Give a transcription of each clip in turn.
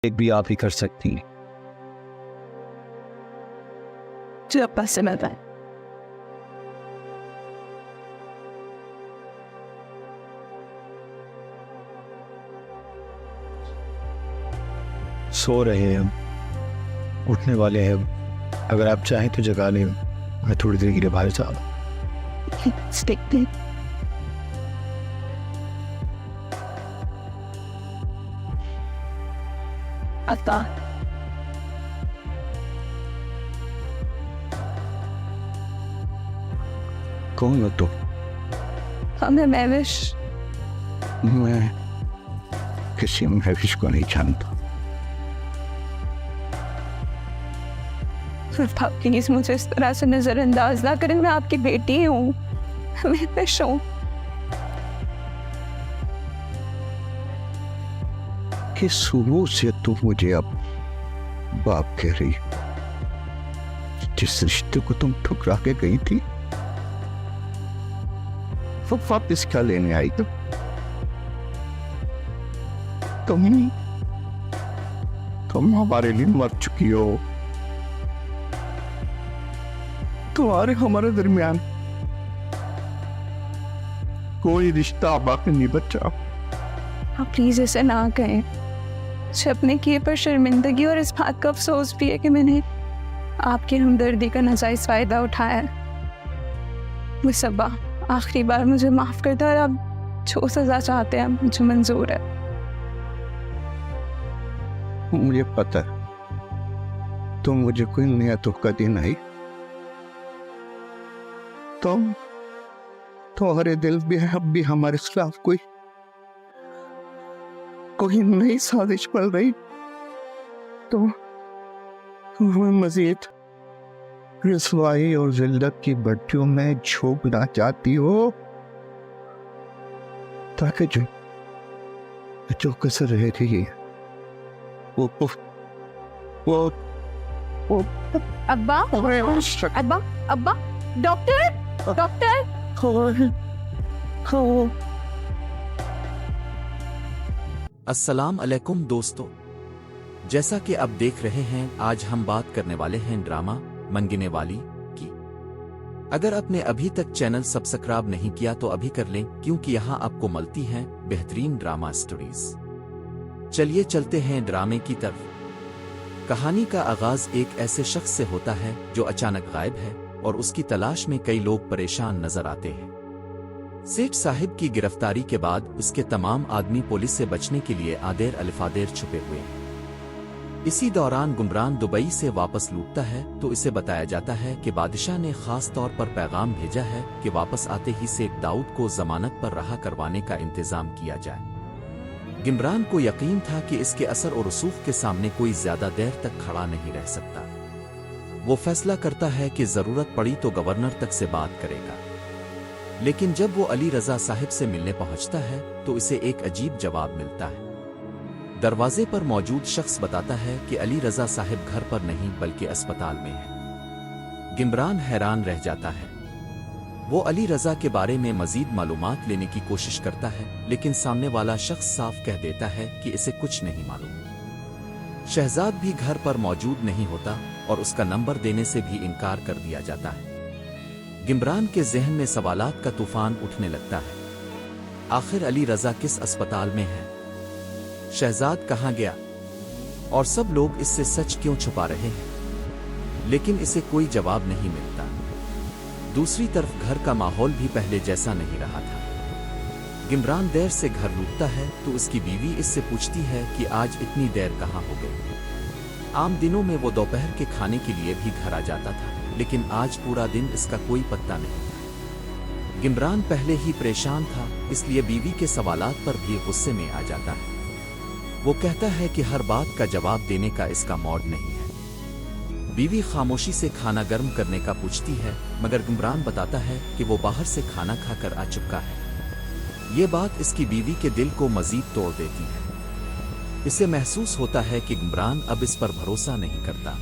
एक भी आप ही कर सकती हैं। जो अब्बा से बताएं। सो रहे हैं हम, उठने वाले हैं अब। अगर आप चाहें तो जगा लें, मैं थोड़ी देर के लिए बाहर जा रहा हूं। देखते अता कौन हो तुम? हमें महविश। मैं किसी महविश को नहीं जानता। प्लीज मुझे इस तरह से नजरअंदाज ना करें, मैं आपकी बेटी हूँ, महविश हूँ। कि शुरू से तुम मुझे अब बाप कह रही हो। जिस रिश्ते को तुम ठुकरा के गई थी वो वापस क्या लेने आई? तुम हमारे लिए मर चुकी हो। तुम्हारे हमारे दरमियान कोई रिश्ता बाकी नहीं बचा। आप प्लीज ऐसे ना कहें। मुझे अपने किए पर शर्मिंदगी और इस बात का अफसोस भी है कि मैंने आपकी हमदर्दी का नाजायज फायदा उठाया। बस अब्बा, आखिरी बार मुझे माफ कर दो और आप जो सजा चाहते हैं मुझे मंजूर है। मुझे पता है तुम मुझे कोई नया तोहफा देना ही। तुम्हारे दिल में अब भी हमारे खिलाफ कोई नई साजिश पल रही। तुम हमें मजीद रसवाई और जिल्लत की भट्टियों में झोंकना चाहती हो ताकि जो कसर रहेगी वो अब्बा, अब्बा, अब्बा, डॉक्टर। अस्सलाम अलैकुम दोस्तों, जैसा कि अब देख रहे हैं आज हम बात करने वाले हैं ड्रामा मंगने वाली की। अगर आपने अभी तक चैनल सब्सक्राइब नहीं किया तो अभी कर लें, क्योंकि यहाँ आपको मिलती हैं बेहतरीन ड्रामा स्टोरीज। चलिए चलते हैं ड्रामे की तरफ। कहानी का आगाज एक ऐसे शख्स से होता है जो अचानक गायब है और उसकी तलाश में कई लोग परेशान नजर आते हैं। सेठ साहिब की गिरफ्तारी के बाद उसके तमाम आदमी पुलिस से बचने के लिए आदेर अलिफादेर छुपे हुए हैं। इसी दौरान गुमरान दुबई से वापस लौटता है तो इसे बताया जाता है कि बादशाह ने खास तौर पर पैगाम भेजा है कि वापस आते ही सेठ दाऊद को जमानत पर रहा करवाने का इंतजाम किया जाए। गिमरान को यकीन था कि इसके असर और रसूख के सामने कोई ज्यादा देर तक खड़ा नहीं रह सकता। वो फैसला करता है कि जरूरत पड़ी तो गवर्नर तक से बात करेगा। लेकिन जब वो अली रजा साहिब से मिलने पहुंचता है तो इसे एक अजीब जवाब मिलता है। दरवाजे पर मौजूद शख्स बताता है कि अली रजा साहिब घर पर नहीं बल्कि अस्पताल में है। गिमरान हैरान रह जाता है। वो अली रजा के बारे में मजीद मालूमात लेने की कोशिश करता है, लेकिन सामने वाला शख्स साफ कह देता है कि इसे कुछ नहीं मालूम। शहजाद भी घर पर मौजूद नहीं होता और उसका नंबर देने से भी इनकार कर दिया जाता है। गिमरान के जहन में सवालात का तूफान उठने लगता है। आखिर अली रजा किस अस्पताल में है? शहजाद कहाँ गया? और सब लोग इससे सच क्यों छुपा रहे हैं? लेकिन इसे कोई जवाब नहीं मिलता। दूसरी तरफ घर का माहौल भी पहले जैसा नहीं रहा था। गिमरान देर से घर लौटता है तो उसकी बीवी इससे पूछती है कि आज इतनी देर कहाँ हो गई। आम दिनों में वो दोपहर के खाने के लिए भी घर आ जाता था, लेकिन आज पूरा दिन इसका कोई पत्ता नहीं था। गिमरान पहले ही परेशान था, इसलिए बीवी के सवालात पर भी गुस्से में आ जाता है। वो कहता है कि हर बात का जवाब देने का इसका मौड नहीं है। बीवी खामोशी से खाना गर्म करने का पूछती है, मगर गिमरान बताता है कि वो बाहर से खाना खाकर आ चुका है। ये बात इसकी बीवी के दिल को मजीद तोड़ देती है। इसे महसूस होता है कि गिमरान अब इस पर भरोसा नहीं करता।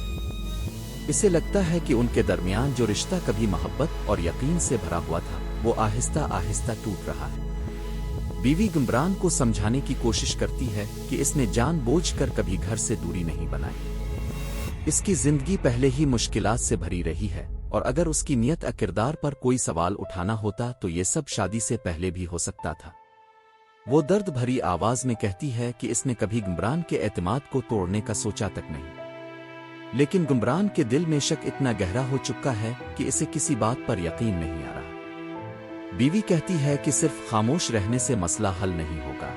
इसे लगता है कि उनके दरमियान जो रिश्ता कभी मोहब्बत और यकीन से भरा हुआ था वो आहिस्ता आहिस्ता टूट रहा है। बीवी गुमरान को समझाने की कोशिश करती है कि इसने जानबूझकर कभी घर से दूरी नहीं बनाई। इसकी जिंदगी पहले ही मुश्किलात से भरी रही है और अगर उसकी नियत किरदार पर कोई सवाल उठाना होता तो ये सब शादी से पहले भी हो सकता था। वो दर्द भरी आवाज में कहती है कि इसने कभी गुमरान के एतमाद को तोड़ने का सोचा तक नहीं, लेकिन गुमरान के दिल में शक इतना गहरा हो चुका है कि इसे किसी बात पर यकीन नहीं आ रहा। बीवी कहती है कि सिर्फ खामोश रहने से मसला हल नहीं होगा।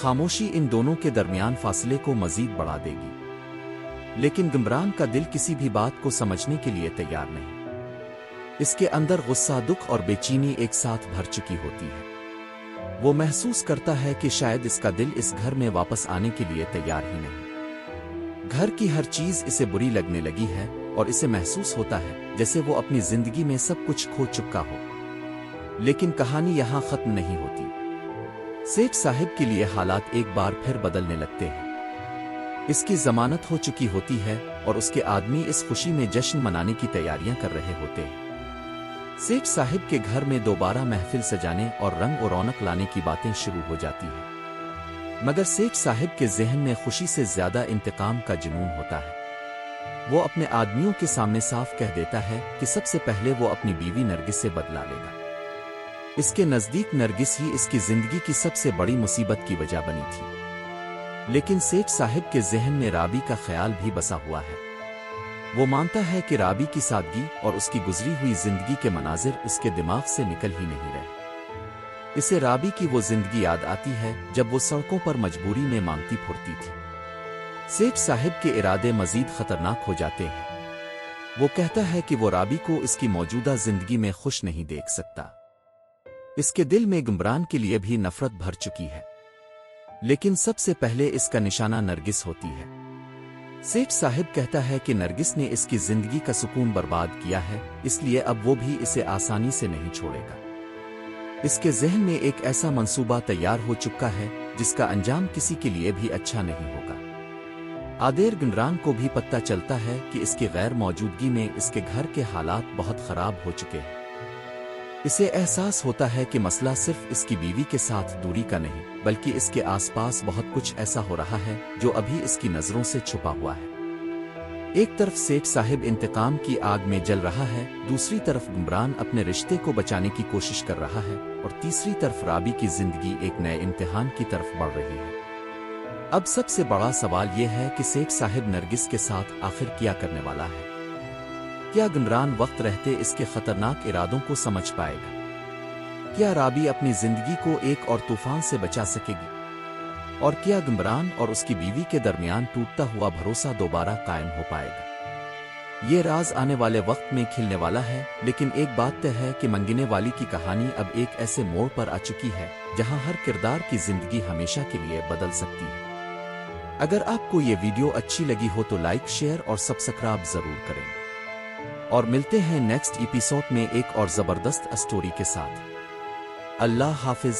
खामोशी इन दोनों के दरमियान फासले को मजीद बढ़ा देगी। लेकिन गुमरान का दिल किसी भी बात को समझने के लिए तैयार नहीं। इसके अंदर गुस्सा, दुख और बेचैनी एक साथ भर चुकी होती है। वो महसूस करता है कि शायद इसका दिल इस घर में वापस आने के लिए तैयार ही नहीं। घर की हर चीज इसे बुरी लगने लगी है और इसे महसूस होता है जैसे वो अपनी जिंदगी में सब कुछ खो चुका हो। लेकिन कहानी यहाँ खत्म नहीं होती। सेठ साहिब के लिए हालात एक बार फिर बदलने लगते हैं। इसकी जमानत हो चुकी होती है और उसके आदमी इस खुशी में जश्न मनाने की तैयारियां कर रहे होते हैं। सेठ साहिब के घर में दोबारा महफिल सजाने और रंग और रौनक लाने की बातें शुरू हो जाती हैं। मगर सेठ साहिब के ज़हन में खुशी से ज्यादा इंतकाम का जुनून होता है। वो अपने आदमियों के सामने साफ कह देता है कि सबसे पहले वो अपनी बीवी नरगिस से बदला लेगा। इसके नजदीक नरगिस ही इसकी जिंदगी की सबसे बड़ी मुसीबत की वजह बनी थी। लेकिन सेठ साहिब के ज़हन में राबी का ख्याल भी बसा हुआ है। वो मानता है कि राबी की सादगी और उसकी गुजरी हुई जिंदगी के मनाजिर उसके दिमाग से निकल ही नहीं रहे। इसे राबी की वो जिंदगी याद आती है जब वो सड़कों पर मजबूरी में मांगती फुरती थी। सेठ साहिब के इरादे मजीद खतरनाक हो जाते हैं। वो कहता है कि वो राबी को इसकी मौजूदा जिंदगी में खुश नहीं देख सकता। इसके दिल में गुमरान के लिए भी नफरत भर चुकी है। लेकिन सबसे पहले इसका निशाना नरगिस होती है। सेठ साहिब कहता है कि नरगिस ने इसकी जिंदगी का सुकून बर्बाद किया है, इसलिए अब वो भी इसे आसानी से नहीं छोड़ेगा। इसके ज़हन में एक ऐसा मंसूबा तैयार हो चुका है जिसका अंजाम किसी के लिए भी अच्छा नहीं होगा। आदेर गुमरान को भी पता चलता है कि इसकी गैर मौजूदगी में इसके घर के हालात बहुत खराब हो चुके हैं। इसे एहसास होता है कि मसला सिर्फ इसकी बीवी के साथ दूरी का नहीं, बल्कि इसके आसपास बहुत कुछ ऐसा हो रहा है जो अभी इसकी नजरों से छुपा हुआ है। एक तरफ सेठ साहिब इंतकाम की आग में जल रहा है, दूसरी तरफ गुमरान अपने रिश्ते को बचाने की कोशिश कर रहा है और तीसरी तरफ राबी की जिंदगी एक नए इम्तिहान की तरफ बढ़ रही है। अब सबसे बड़ा सवाल यह है कि सेठ साहिब नरगिस के साथ आखिर क्या करने वाला है। क्या गुमरान वक्त रहते इसके खतरनाक इरादों को समझ पाएगा? क्या राबी अपनी जिंदगी को एक और तूफान से बचा सकेगी? और क्या गुमरान और उसकी बीवी के दरमियान टूटता हुआ भरोसा दोबारा कायम हो पाएगा? ये राज आने वाले वक्त में खिलने वाला है। लेकिन एक बात तय है कि मंगिने वाली की कहानी अब एक ऐसे मोड़ पर आ चुकी है जहां हर किरदार की जिंदगी हमेशा के लिए बदल सकती है। अगर आपको ये वीडियो अच्छी लगी हो तो लाइक, शेयर और सब्सक्राइब जरूर करें। और मिलते हैं नेक्स्ट एपिसोड में एक और जबरदस्त स्टोरी के साथ। अल्लाह हाफिज।